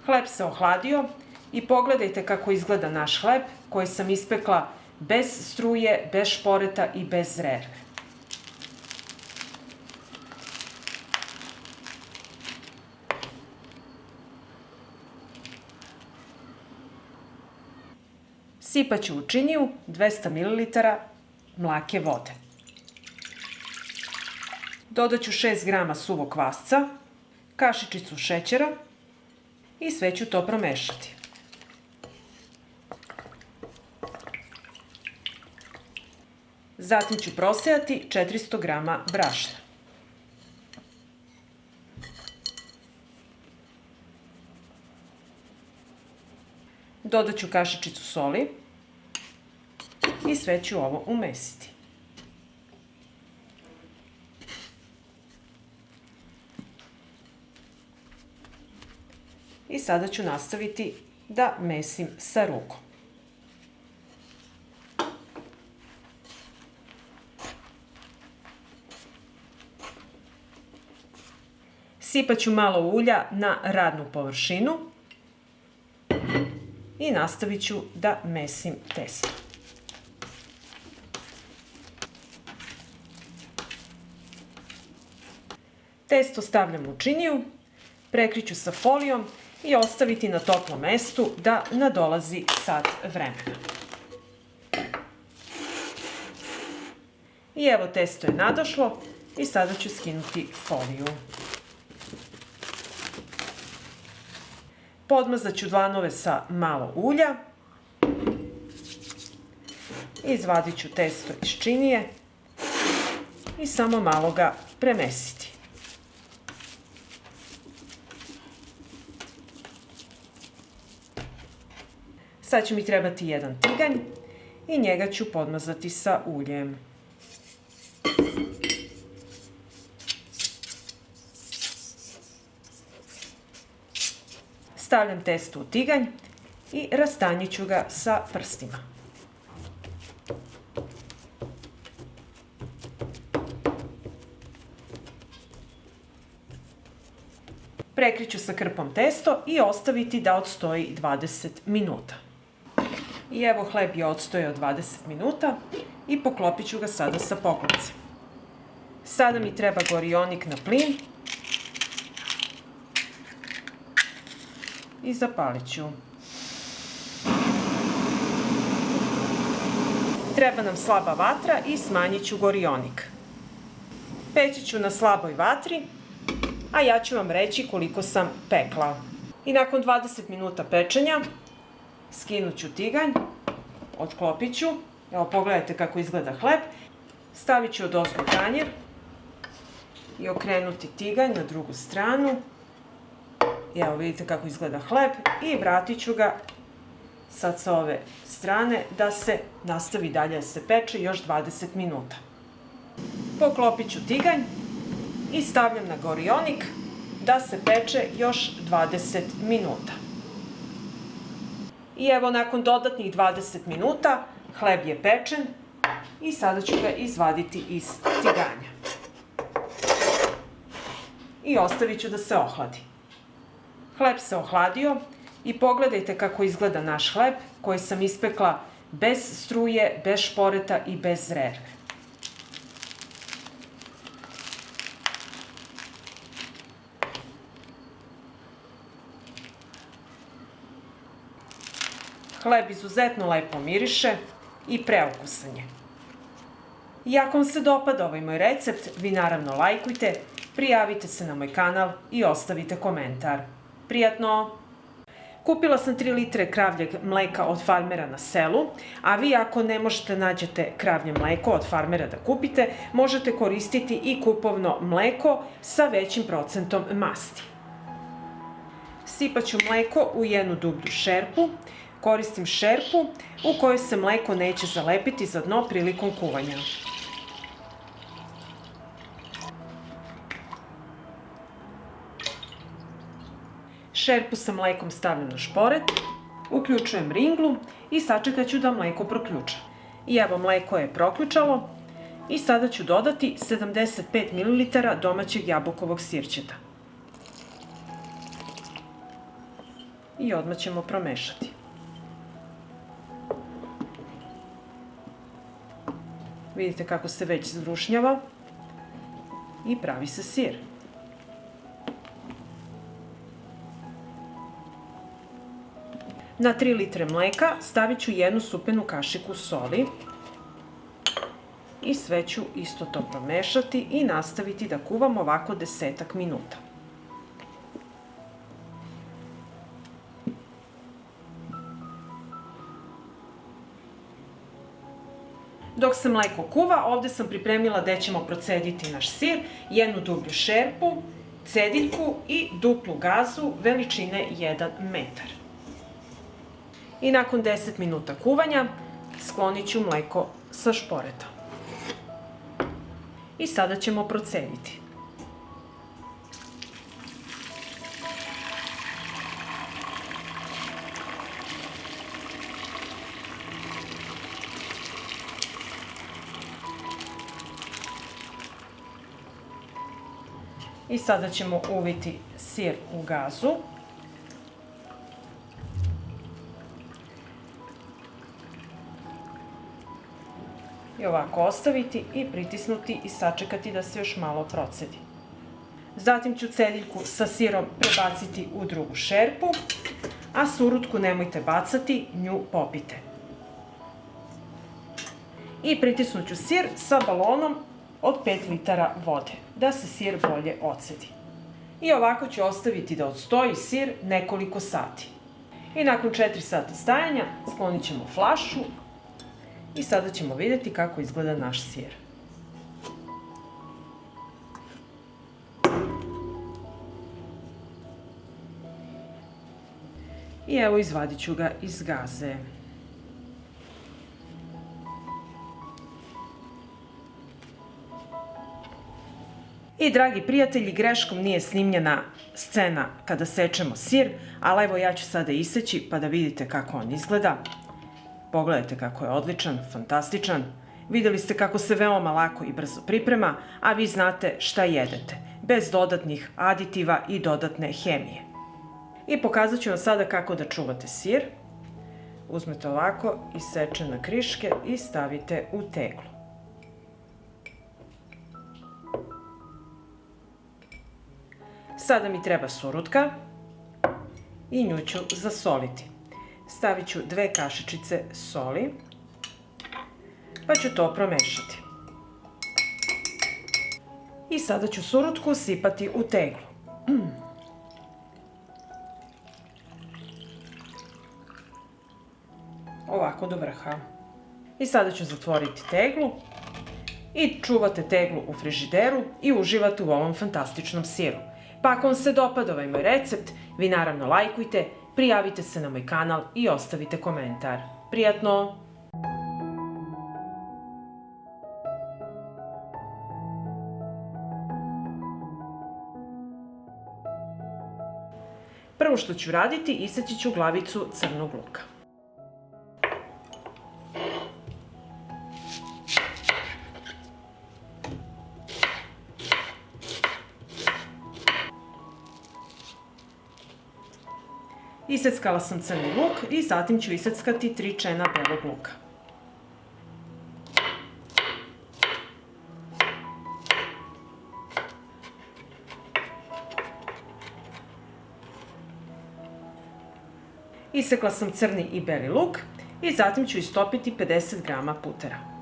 Hleb se ohladio i pogledajte kako izgleda naš hleb koji sam ispekla bez struje, bez šporeta i bez rerve. Sipaću u činiju 200 ml mlake vode. Dodaću 6 g suvog kvasca, kašičicu šećera i sve ću to promešati. Zatim ću prosejati 400 g brašna. Dodat ću kašičicu soli i sve ću ovo umesiti. I sada ću nastaviti da mesim sa rukom. Sipat ću malo ulja na radnu površinu i nastavit ću da mesim testo. Testo stavljam u činiju, prekriću sa folijom i ostaviti na toplom mestu da nadolazi sat vremena. I evo testo je nadošlo i sada ću skinuti foliju. Podmazat ću dlanove sa malo ulja. Izvadit ću testo iz činije i samo malo ga premesiti. Sad će mi trebati jedan tiganj i njega ću podmazati sa uljem. Stavljam testo u tiganj i rastanjit ću ga sa prstima. Prekriću sa krpom testo i ostaviti da odstoji 20 minuta. I evo hleb je odstojao 20 minuta i poklopit ću ga sada sa poklopcem. Sada mi treba gorionik na plin i zapalit ću. Treba nam slaba vatra i smanjit ću gorionik. Peći ću na slaboj vatri, a ja ću vam reći koliko sam pekla. I nakon 20 minuta pečenja skinut ću tiganj, otklopit ću. Evo pogledajte kako izgleda hleb. Stavit ću odozgo tanjir i okrenuti tiganj na drugu stranu. I evo vidite kako izgleda hleb i vratit ću ga sad sa ove strane da se nastavi dalje da se peče još 20 minuta. Poklopit ću tiganj i stavljam na gorionik da se peče još 20 minuta. I evo nakon dodatnih 20 minuta hleb je pečen i sada ću ga izvaditi iz tiganja. I ostavit ću da se ohladi. Hleb se ohladio i pogledajte kako izgleda naš hleb koji sam ispekla bez struje, bez šporeta i bez rerve. Hleb izuzetno lepo miriše i preukusan je. I ako vam se dopada ovaj moj recept, vi naravno lajkujte, prijavite se na moj kanal i ostavite komentar. Prijatno! Kupila sam 3 litre kravljeg mleka od farmera na selu, a vi ako ne možete nađete kravlje mleko od farmera da kupite, možete koristiti i kupovno mleko sa većim procentom masti. Sipat ću mleko u jednu dublju šerpu. Koristim šerpu u kojoj se mleko neće zalepiti za dno prilikom kuvanja. Šerpu sa mlekom stavljam na šporet, uključujem ringlu i sačekat ću da mleko proključa. I evo mleko je proključalo i sada ću dodati 75 ml domaćeg jabukovog sirćeta. i odmah ćemo promešati. Vidite kako se već zbrušnjava i pravi se sir. Na 3 litre mleka stavit ću 1 supenu kašiku soli i sve ću isto to promešati i nastaviti da kuvam ovako 10 minuta. Dok se mleko kuva, ovde sam pripremila gde ćemo procediti naš sir, 1 dublju šerpu, cediljku i duplu gazu veličine 1 metar. I nakon 10 minuta kuvanja sklonit ću mleko sa šporeta. I sada ćemo procediti. I sada ćemo uviti sir u gazu. I ovako ostaviti i pritisnuti i sačekati da se još malo procedi. Zatim ću cediljku sa sirom prebaciti u drugu šerpu, a surutku nemojte bacati, nju popite. I pritisnut ću sir sa balonom od 5 litara vode, da se sir bolje ocedi. I ovako ću ostaviti da odstoji sir nekoliko sati. I nakon 4 sata stajanja sklonit ćemo flašu i sada ćemo vidjeti kako izgleda naš sir. I evo izvadit ću ga iz gaze. I dragi prijatelji, greškom nije snimljena scena kada sečemo sir, ali evo ja ću sada iseći pa da vidite kako on izgleda. Pogledajte kako je odličan, fantastičan. Vidjeli ste kako se veoma lako i brzo priprema, a vi znate šta jedete, bez dodatnih aditiva i dodatne hemije. I pokazat ću vam sada kako da čuvate sir. Uzmete ovako, iseče na kriške i stavite u teglu. Sada mi treba surutka i nju ću zasoliti. Stavit ću 2 kašičice soli, pa ću to promešati. I sada ću surutku sipati u teglu. Ovako do vrha. I sada ću zatvoriti teglu i čuvate teglu u frižideru i uživate u ovom fantastičnom siru. Pa ako vam se dopada ovaj moj recept, vi naravno lajkujte, prijavite se na moj kanal i ostavite komentar. Prijatno! Prvo što ću raditi, iseći ću glavicu crnog luka. Iseckala sam crni luk i zatim ću iseckati 3 čena belog luka. Isekla sam crni i beli luk i zatim ću istopiti 50 grama putera.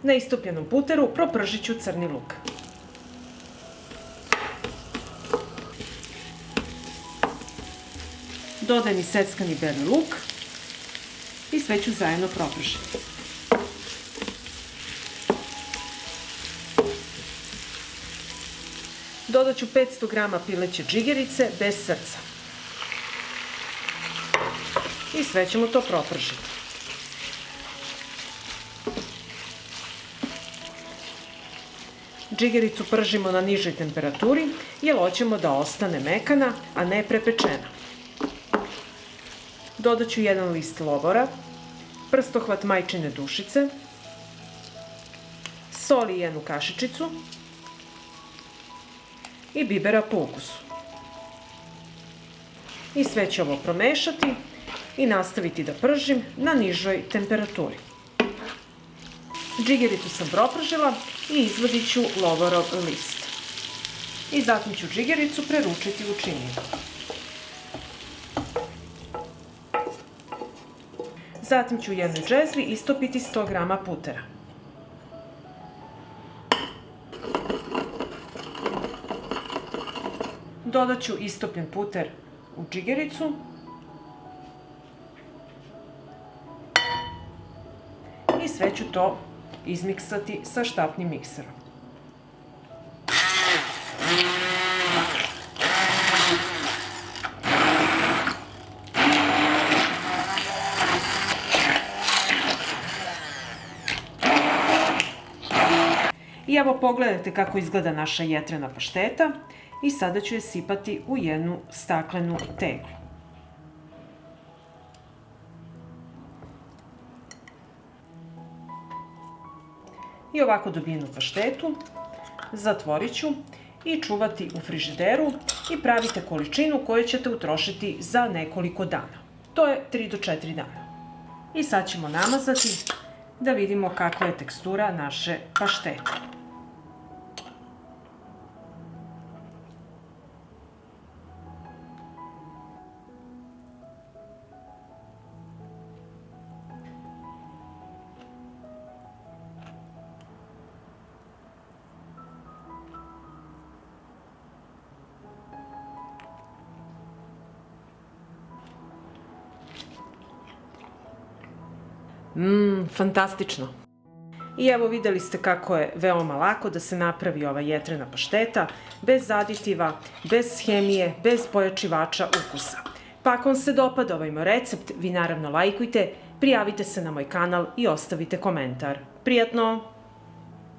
Na istopljenom puteru propržit ću crni luk. Dodajem iseckani beli luk i sve ću zajedno propržiti. Dodat ću 500 grama pileće džigerice bez srca. I sve ćemo to propržiti. Džigericu pržimo na nižoj temperaturi jer hoćemo da ostane mekana, a ne prepečena. Dodat ću 1 list lovora, prstohvat majčine dušice, soli i 1 kašičicu i bibera po ukusu. I sve ću ovo promešati i nastaviti da pržim na nižoj temperaturi. Džigericu sam propržila i izvadit ću lovorov list. I zatim ću džigericu preručiti u činiju. Zatim ću u jednoj džezvi istopiti 100 grama putera. Dodat ću istopljen puter u džigericu i sve ću to izmiksati sa štapnim mikserom. I evo pogledajte kako izgleda naša jetrena pašteta i sada ću je sipati u jednu staklenu teglu. I ovako dobijenu paštetu zatvorit ću i čuvati u frižideru i pravite količinu koju ćete utrošiti za nekoliko dana. To je 3 do 4 dana. I sad ćemo namazati da vidimo kakva je tekstura naše paštete. Fantastično! I evo videli ste kako je veoma lako da se napravi ova jetrena pašteta, bez aditiva, bez hemije, bez pojačivača ukusa. Pa ako vam se dopada ovaj moj recept, vi naravno lajkujte, prijavite se na moj kanal i ostavite komentar. Prijatno!